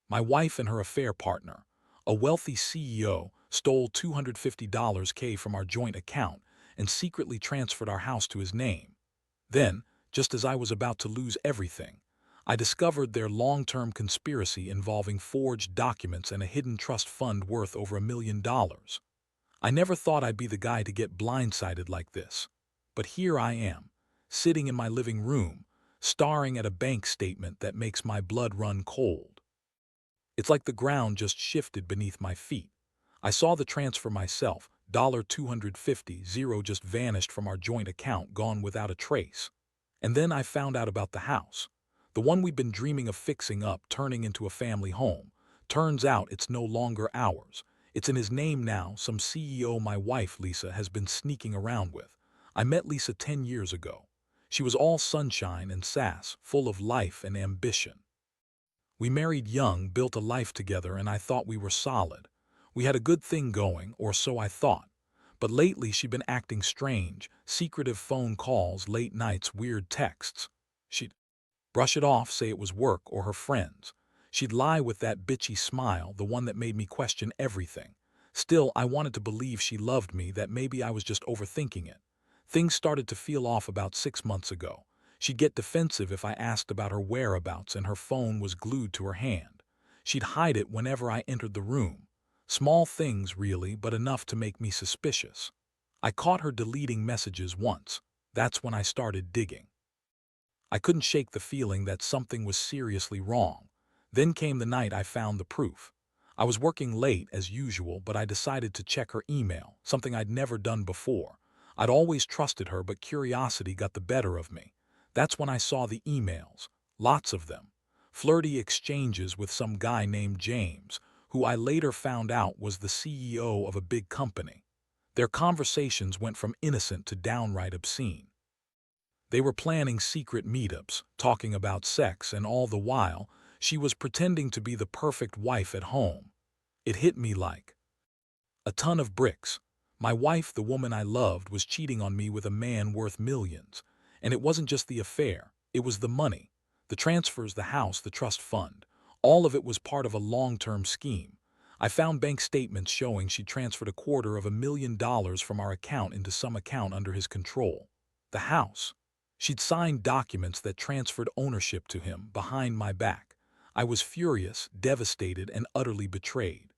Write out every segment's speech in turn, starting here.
My wife and her affair partner, a wealthy CEO, stole $250K from our joint account and secretly transferred our house to his name. Then, just as I was about to lose everything, I discovered their long-term conspiracy involving forged documents and a hidden trust fund worth over $1 million. I never thought I'd be the guy to get blindsided like this. But here I am, sitting in my living room, staring at a bank statement that makes my blood run cold. It's like the ground just shifted beneath my feet. I saw the transfer myself, $250, zero just vanished from our joint account, gone without a trace. And then I found out about the house. The one we'd been dreaming of fixing up, turning into a family home. Turns out it's no longer ours. It's in his name now, some CEO my wife, Lisa, has been sneaking around with. I met Lisa 10 years ago. She was all sunshine and sass, full of life and ambition. We married young, built a life together, and I thought we were solid. We had a good thing going, or so I thought. But lately she'd been acting strange, secretive phone calls, late nights, weird texts. She'd brush it off, say it was work or her friends. She'd lie with that bitchy smile, the one that made me question everything. Still, I wanted to believe she loved me, that maybe I was just overthinking it. Things started to feel off about 6 months ago. She'd get defensive if I asked about her whereabouts, and her phone was glued to her hand. She'd hide it whenever I entered the room. Small things, really, but enough to make me suspicious. I caught her deleting messages once. That's when I started digging. I couldn't shake the feeling that something was seriously wrong. Then came the night I found the proof. I was working late, as usual, but I decided to check her email, something I'd never done before. I'd always trusted her, but curiosity got the better of me. That's when I saw the emails, lots of them. Flirty exchanges with some guy named James, who I later found out was the CEO of a big company. Their conversations went from innocent to downright obscene. They were planning secret meetups, talking about sex, and all the while, she was pretending to be the perfect wife at home. It hit me like a ton of bricks. My wife, the woman I loved, was cheating on me with a man worth millions. And it wasn't just the affair, it was the money. The transfers, the house, the trust fund. All of it was part of a long-term scheme. I found bank statements showing she'd transferred $250,000 from our account into some account under his control. The house. She'd signed documents that transferred ownership to him behind my back. I was furious, devastated, and utterly betrayed.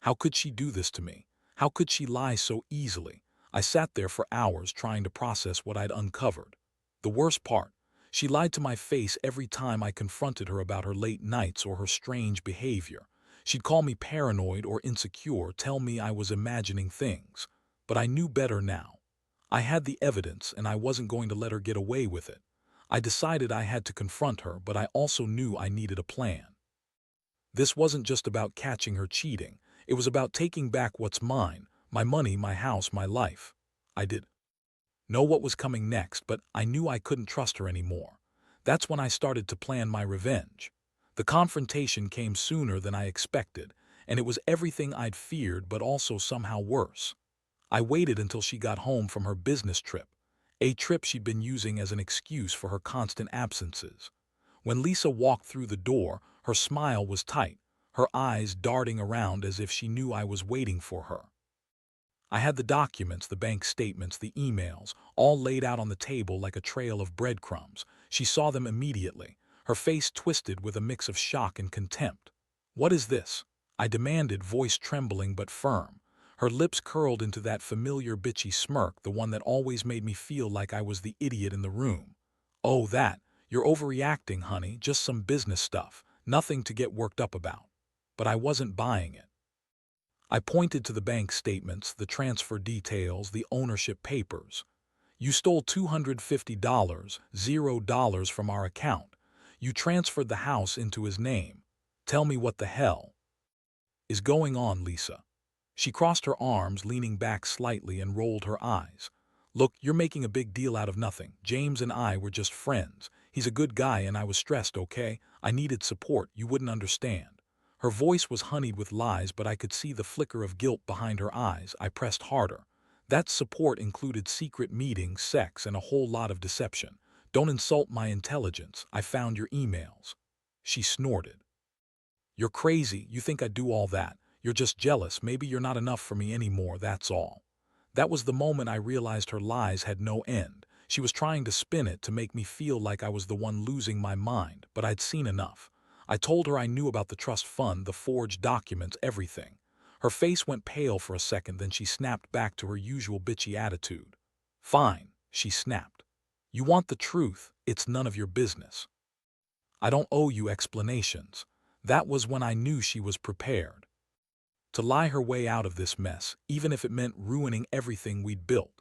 How could she do this to me? How could she lie so easily? I sat there for hours trying to process what I'd uncovered. The worst part, she lied to my face every time I confronted her about her late nights or her strange behavior. She'd call me paranoid or insecure, tell me I was imagining things. But I knew better now. I had the evidence, and I wasn't going to let her get away with it. I decided I had to confront her, but I also knew I needed a plan. This wasn't just about catching her cheating. It was about taking back what's mine, my money, my house, my life. I did know what was coming next, but I knew I couldn't trust her anymore. That's when I started to plan my revenge. The confrontation came sooner than I expected, and it was everything I'd feared, but also somehow worse. I waited until she got home from her business trip, a trip she'd been using as an excuse for her constant absences. When Lisa walked through the door, her smile was tight, her eyes darting around as if she knew I was waiting for her. I had the documents, the bank statements, the emails, all laid out on the table like a trail of breadcrumbs. She saw them immediately, her face twisted with a mix of shock and contempt. "What is this?" I demanded, voice trembling but firm. Her lips curled into that familiar bitchy smirk, the one that always made me feel like I was the idiot in the room. "Oh, that. You're overreacting, honey, just some business stuff, nothing to get worked up about." But I wasn't buying it. I pointed to the bank statements, the transfer details, the ownership papers. "You stole $250, $0 from our account. You transferred the house into his name. Tell me what the hell is going on, Lisa?" She crossed her arms, leaning back slightly, and rolled her eyes. "Look, you're making a big deal out of nothing. James and I were just friends. He's a good guy, and I was stressed, okay? I needed support. You wouldn't understand." Her voice was honeyed with lies, but I could see the flicker of guilt behind her eyes. I pressed harder. "That support included secret meetings, sex, and a whole lot of deception. Don't insult my intelligence. I found your emails." She snorted. "You're crazy. You think I'd do all that. You're just jealous. Maybe you're not enough for me anymore, that's all." That was the moment I realized her lies had no end. She was trying to spin it to make me feel like I was the one losing my mind, but I'd seen enough. I told her I knew about the trust fund, the forged documents, everything. Her face went pale for a second, then she snapped back to her usual bitchy attitude. "Fine," she snapped. "You want the truth, it's none of your business. I don't owe you explanations." That was when I knew she was prepared to lie her way out of this mess, even if it meant ruining everything we'd built.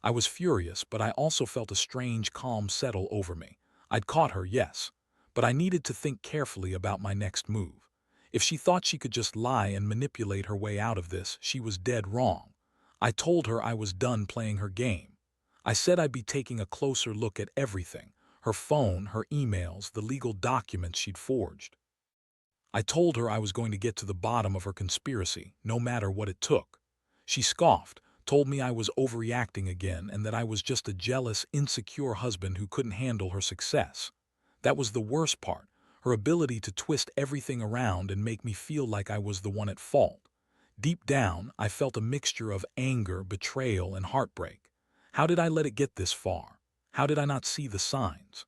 I was furious, but I also felt a strange calm settle over me. I'd caught her, yes, but I needed to think carefully about my next move. If she thought she could just lie and manipulate her way out of this, she was dead wrong. I told her I was done playing her game. I said I'd be taking a closer look at everything: her phone, her emails, the legal documents she'd forged. I told her I was going to get to the bottom of her conspiracy, no matter what it took. She scoffed, told me I was overreacting again and that I was just a jealous, insecure husband who couldn't handle her success. That was the worst part, her ability to twist everything around and make me feel like I was the one at fault. Deep down, I felt a mixture of anger, betrayal, and heartbreak. How did I let it get this far? How did I not see the signs?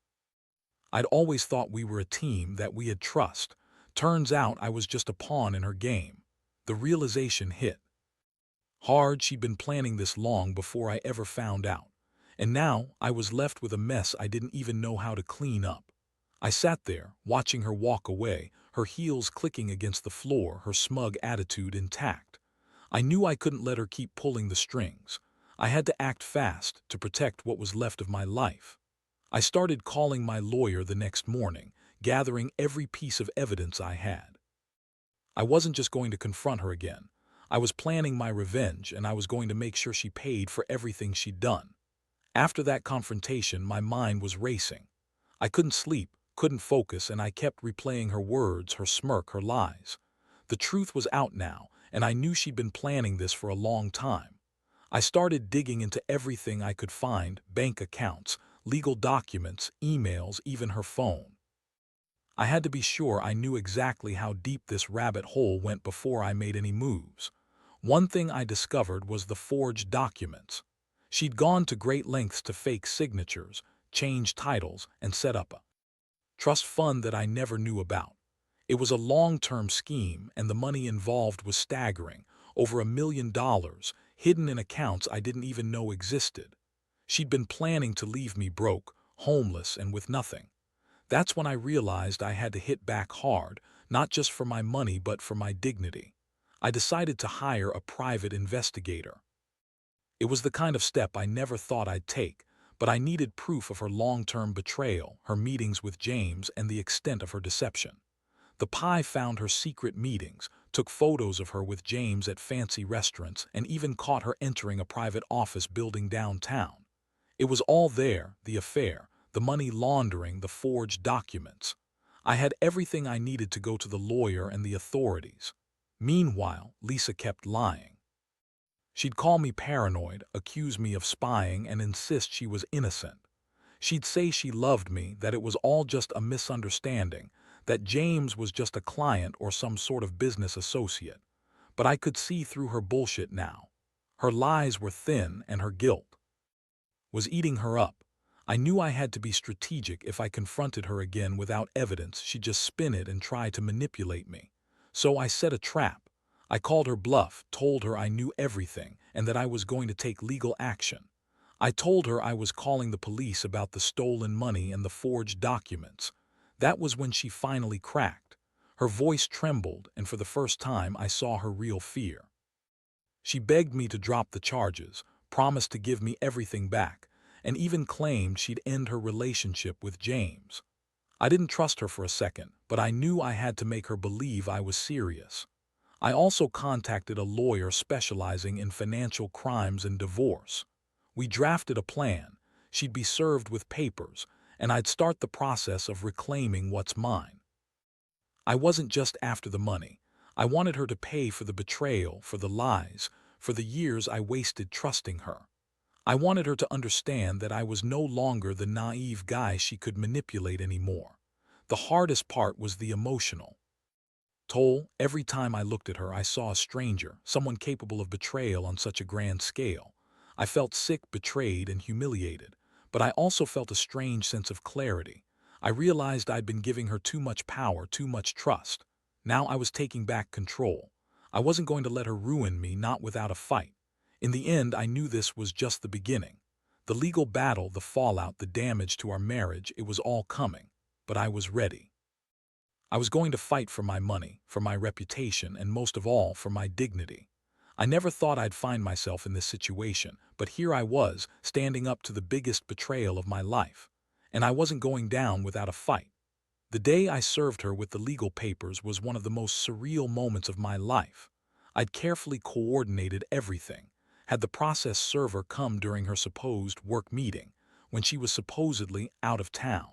I'd always thought we were a team, that we had trust. Turns out I was just a pawn in her game. The realization hit hard. She'd been planning this long before I ever found out. And now I was left with a mess I didn't even know how to clean up. I sat there, watching her walk away, her heels clicking against the floor, her smug attitude intact. I knew I couldn't let her keep pulling the strings. I had to act fast to protect what was left of my life. I started calling my lawyer the next morning, gathering every piece of evidence I had. I wasn't just going to confront her again. I was planning my revenge, and I was going to make sure she paid for everything she'd done. After that confrontation, my mind was racing. I couldn't sleep, couldn't focus, and I kept replaying her words, her smirk, her lies. The truth was out now, and I knew she'd been planning this for a long time. I started digging into everything I could find: bank accounts, legal documents, emails, even her phone. I had to be sure I knew exactly how deep this rabbit hole went before I made any moves. One thing I discovered was the forged documents. She'd gone to great lengths to fake signatures, change titles, and set up a trust fund that I never knew about. It was a long-term scheme, and the money involved was staggering: over $1 million, hidden in accounts I didn't even know existed. She'd been planning to leave me broke, homeless, and with nothing. That's when I realized I had to hit back hard, not just for my money but for my dignity. I decided to hire a private investigator. It was the kind of step I never thought I'd take, but I needed proof of her long-term betrayal, her meetings with James, and the extent of her deception. The PI found her secret meetings, took photos of her with James at fancy restaurants, and even caught her entering a private office building downtown. It was all there: the affair, the money laundering, the forged documents. I had everything I needed to go to the lawyer and the authorities. Meanwhile, Lisa kept lying. She'd call me paranoid, accuse me of spying, and insist she was innocent. She'd say she loved me, that it was all just a misunderstanding, that James was just a client or some sort of business associate. But I could see through her bullshit now. Her lies were thin, and her guilt was eating her up. I knew I had to be strategic. If I confronted her again without evidence, she'd just spin it and try to manipulate me. So I set a trap. I called her bluff, told her I knew everything and that I was going to take legal action. I told her I was calling the police about the stolen money and the forged documents. That was when she finally cracked. Her voice trembled, and for the first time I saw her real fear. She begged me to drop the charges, promised to give me everything back, and even claimed she'd end her relationship with James. I didn't trust her for a second, but I knew I had to make her believe I was serious. I also contacted a lawyer specializing in financial crimes and divorce. We drafted a plan. She'd be served with papers, and I'd start the process of reclaiming what's mine. I wasn't just after the money. I wanted her to pay for the betrayal, for the lies, for the years I wasted trusting her. I wanted her to understand that I was no longer the naive guy she could manipulate anymore. The hardest part was the emotional toll, every time I looked at her, I saw a stranger, someone capable of betrayal on such a grand scale. I felt sick, betrayed, and humiliated, but I also felt a strange sense of clarity. I realized I'd been giving her too much power, too much trust. Now I was taking back control. I wasn't going to let her ruin me, not without a fight. In the end, I knew this was just the beginning. The legal battle, the fallout, the damage to our marriage, it was all coming. But I was ready. I was going to fight for my money, for my reputation, and most of all, for my dignity. I never thought I'd find myself in this situation, but here I was, standing up to the biggest betrayal of my life. And I wasn't going down without a fight. The day I served her with the legal papers was one of the most surreal moments of my life. I'd carefully coordinated everything, had the process server come during her supposed work meeting, when she was supposedly out of town.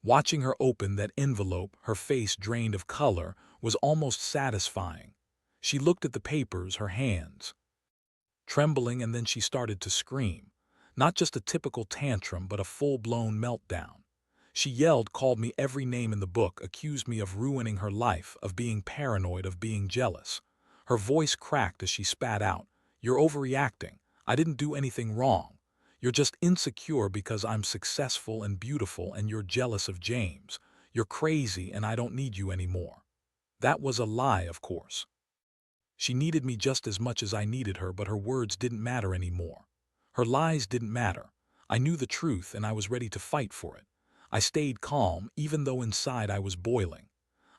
Watching her open that envelope, her face drained of color, was almost satisfying. She looked at the papers, her hands trembling, and then she started to scream. Not just a typical tantrum, but a full-blown meltdown. She yelled, called me every name in the book, accused me of ruining her life, of being paranoid, of being jealous. Her voice cracked as she spat out, "You're overreacting. I didn't do anything wrong. You're just insecure because I'm successful and beautiful and you're jealous of James. You're crazy and I don't need you anymore." That was a lie, of course. She needed me just as much as I needed her, but her words didn't matter anymore. Her lies didn't matter. I knew the truth and I was ready to fight for it. I stayed calm, even though inside I was boiling.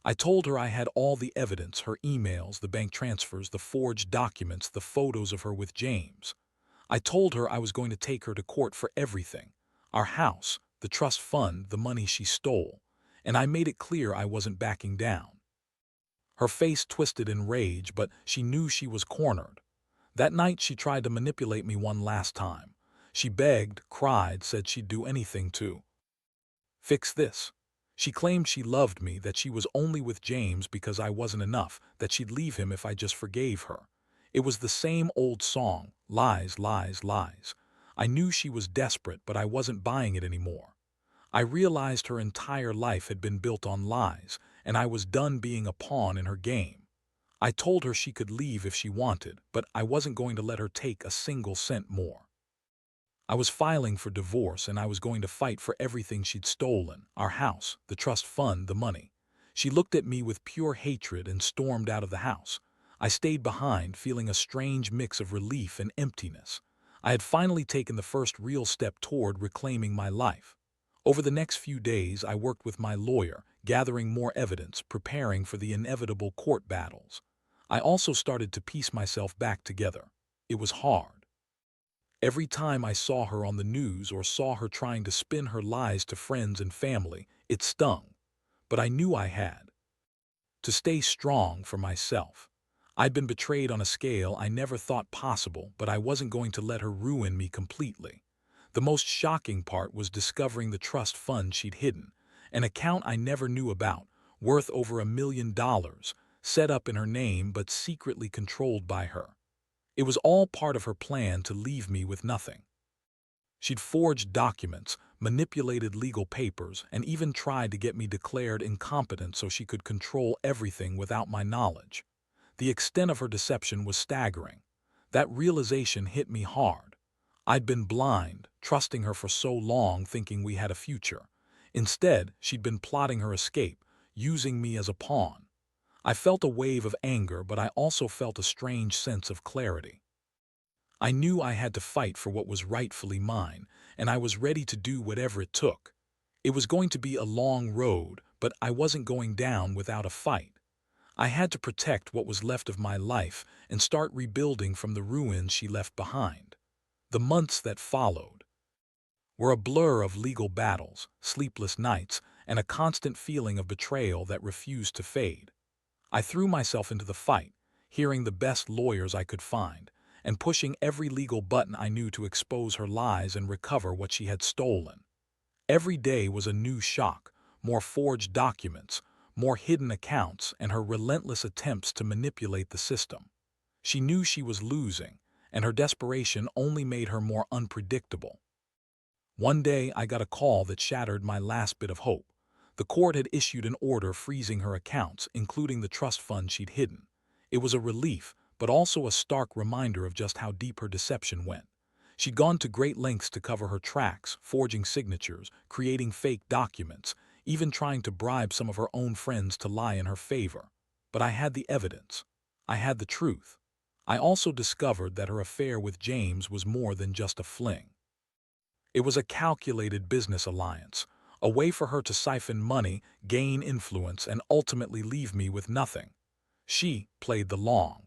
I told her I had all the evidence, her emails, the bank transfers, the forged documents, the photos of her with James. I told her I was going to take her to court for everything. Our house, the trust fund, the money she stole. And I made it clear I wasn't backing down. Her face twisted in rage, but she knew she was cornered. That night she tried to manipulate me one last time. She begged, cried, said she'd do anything to fix this. She claimed she loved me, that she was only with James because I wasn't enough, that she'd leave him if I just forgave her. It was the same old song, lies, lies, lies. I knew she was desperate, but I wasn't buying it anymore. I realized her entire life had been built on lies, and I was done being a pawn in her game. I told her she could leave if she wanted, but I wasn't going to let her take a single cent more. I was filing for divorce and I was going to fight for everything she'd stolen, our house, the trust fund, the money. She looked at me with pure hatred and stormed out of the house. I stayed behind, feeling a strange mix of relief and emptiness. I had finally taken the first real step toward reclaiming my life. Over the next few days, I worked with my lawyer, gathering more evidence, preparing for the inevitable court battles. I also started to piece myself back together. It was hard. Every time I saw her on the news or saw her trying to spin her lies to friends and family, it stung. But I knew I had to stay strong for myself. I'd been betrayed on a scale I never thought possible, but I wasn't going to let her ruin me completely. The most shocking part was discovering the trust fund she'd hidden, an account I never knew about, worth over $1 million, set up in her name but secretly controlled by her. It was all part of her plan to leave me with nothing. She'd forged documents, manipulated legal papers, and even tried to get me declared incompetent so she could control everything without my knowledge. The extent of her deception was staggering. That realization hit me hard. I'd been blind, trusting her for so long, thinking we had a future. Instead, she'd been plotting her escape, using me as a pawn. I felt a wave of anger, but I also felt a strange sense of clarity. I knew I had to fight for what was rightfully mine, and I was ready to do whatever it took. It was going to be a long road, but I wasn't going down without a fight. I had to protect what was left of my life and start rebuilding from the ruins she left behind. The months that followed were a blur of legal battles, sleepless nights, and a constant feeling of betrayal that refused to fade. I threw myself into the fight, hearing the best lawyers I could find, and pushing every legal button I knew to expose her lies and recover what she had stolen. Every day was a new shock, more forged documents, more hidden accounts, and her relentless attempts to manipulate the system. She knew she was losing, and her desperation only made her more unpredictable. One day I got a call that shattered my last bit of hope. The court had issued an order freezing her accounts, including the trust fund she'd hidden. It was a relief, but also a stark reminder of just how deep her deception went. She'd gone to great lengths to cover her tracks, forging signatures, creating fake documents, even trying to bribe some of her own friends to lie in her favor. But I had the evidence. I had the truth. I also discovered that her affair with James was more than just a fling. It was a calculated business alliance, a way for her to siphon money, gain influence, and ultimately leave me with nothing. She played the long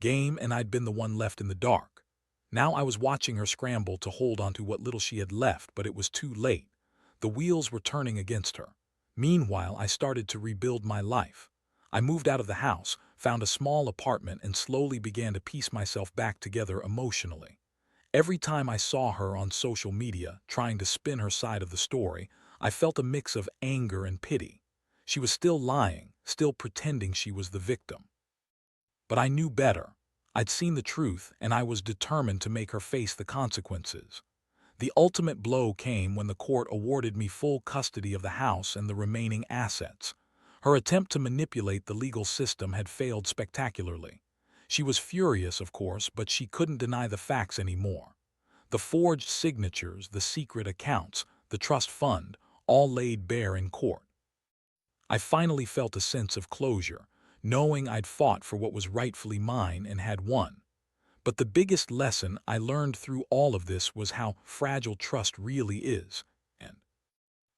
game, and I'd been the one left in the dark. Now I was watching her scramble to hold on to what little she had left, but it was too late. The wheels were turning against her. Meanwhile, I started to rebuild my life. I moved out of the house, found a small apartment, and slowly began to piece myself back together emotionally. Every time I saw her on social media, trying to spin her side of the story, I felt a mix of anger and pity. She was still lying, still pretending she was the victim. But I knew better. I'd seen the truth, and I was determined to make her face the consequences. The ultimate blow came when the court awarded me full custody of the house and the remaining assets. Her attempt to manipulate the legal system had failed spectacularly. She was furious, of course, but she couldn't deny the facts anymore. The forged signatures, the secret accounts, the trust fund, all laid bare in court. I finally felt a sense of closure, knowing I'd fought for what was rightfully mine and had won. But the biggest lesson I learned through all of this was how fragile trust really is, and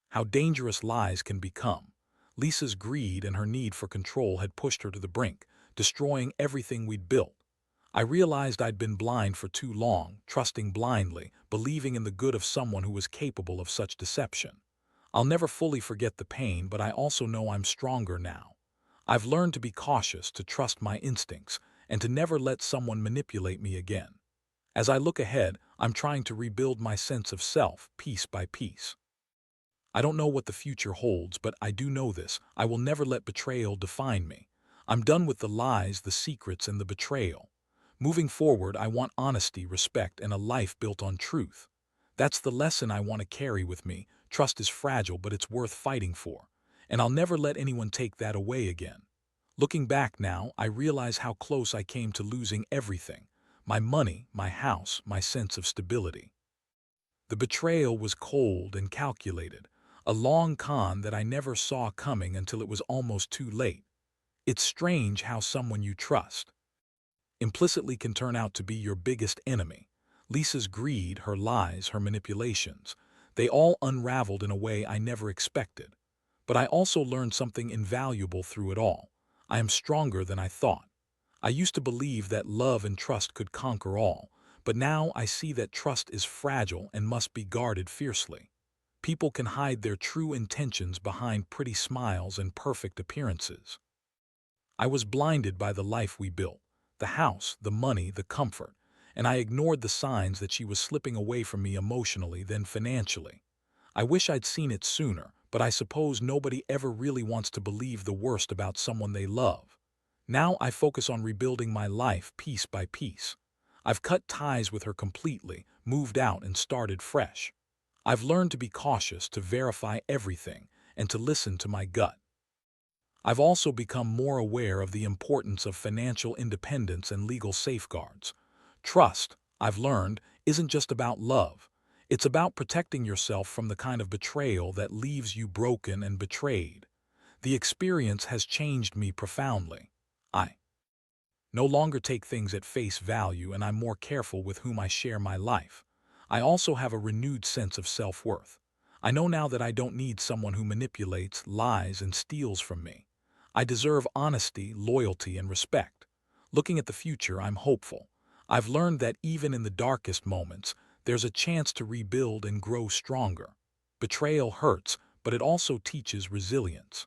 how dangerous lies can become. Lisa's greed and her need for control had pushed her to the brink, destroying everything we'd built. I realized I'd been blind for too long, trusting blindly, believing in the good of someone who was capable of such deception. I'll never fully forget the pain, but I also know I'm stronger now. I've learned to be cautious, to trust my instincts, and to never let someone manipulate me again. As I look ahead, I'm trying to rebuild my sense of self, piece by piece. I don't know what the future holds, but I do know this: I will never let betrayal define me. I'm done with the lies, the secrets, and the betrayal. Moving forward, I want honesty, respect, and a life built on truth. That's the lesson I want to carry with me. Trust is fragile, but it's worth fighting for. And I'll never let anyone take that away again. Looking back now, I realize how close I came to losing everything: my money, my house, my sense of stability. The betrayal was cold and calculated, a long con that I never saw coming until it was almost too late. It's strange how someone you trust implicitly can turn out to be your biggest enemy. Lisa's greed, her lies, her manipulations, they all unraveled in a way I never expected. But I also learned something invaluable through it all. I am stronger than I thought. I used to believe that love and trust could conquer all, but now I see that trust is fragile and must be guarded fiercely. People can hide their true intentions behind pretty smiles and perfect appearances. I was blinded by the life we built, the house, the money, the comfort, and I ignored the signs that she was slipping away from me emotionally, then financially. I wish I'd seen it sooner, but I suppose nobody ever really wants to believe the worst about someone they love. Now I focus on rebuilding my life piece by piece. I've cut ties with her completely, moved out, and started fresh. I've learned to be cautious, to verify everything, and to listen to my gut. I've also become more aware of the importance of financial independence and legal safeguards. Trust, I've learned, isn't just about love. It's about protecting yourself from the kind of betrayal that leaves you broken and betrayed. The experience has changed me profoundly. I no longer take things at face value, and I'm more careful with whom I share my life. I also have a renewed sense of self-worth. I know now that I don't need someone who manipulates, lies, and steals from me. I deserve honesty, loyalty, and respect. Looking at the future, I'm hopeful. I've learned that even in the darkest moments, there's a chance to rebuild and grow stronger. Betrayal hurts, but it also teaches resilience.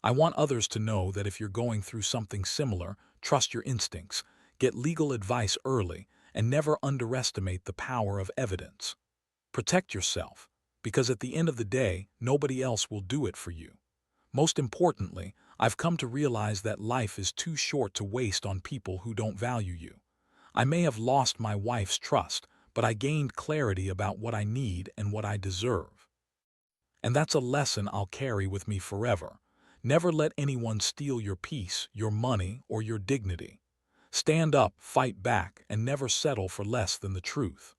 I want others to know that if you're going through something similar, trust your instincts, get legal advice early, and never underestimate the power of evidence. Protect yourself, because at the end of the day, nobody else will do it for you. Most importantly, I've come to realize that life is too short to waste on people who don't value you. I may have lost my wife's trust, but I gained clarity about what I need and what I deserve. And that's a lesson I'll carry with me forever. Never let anyone steal your peace, your money, or your dignity. Stand up, fight back, and never settle for less than the truth.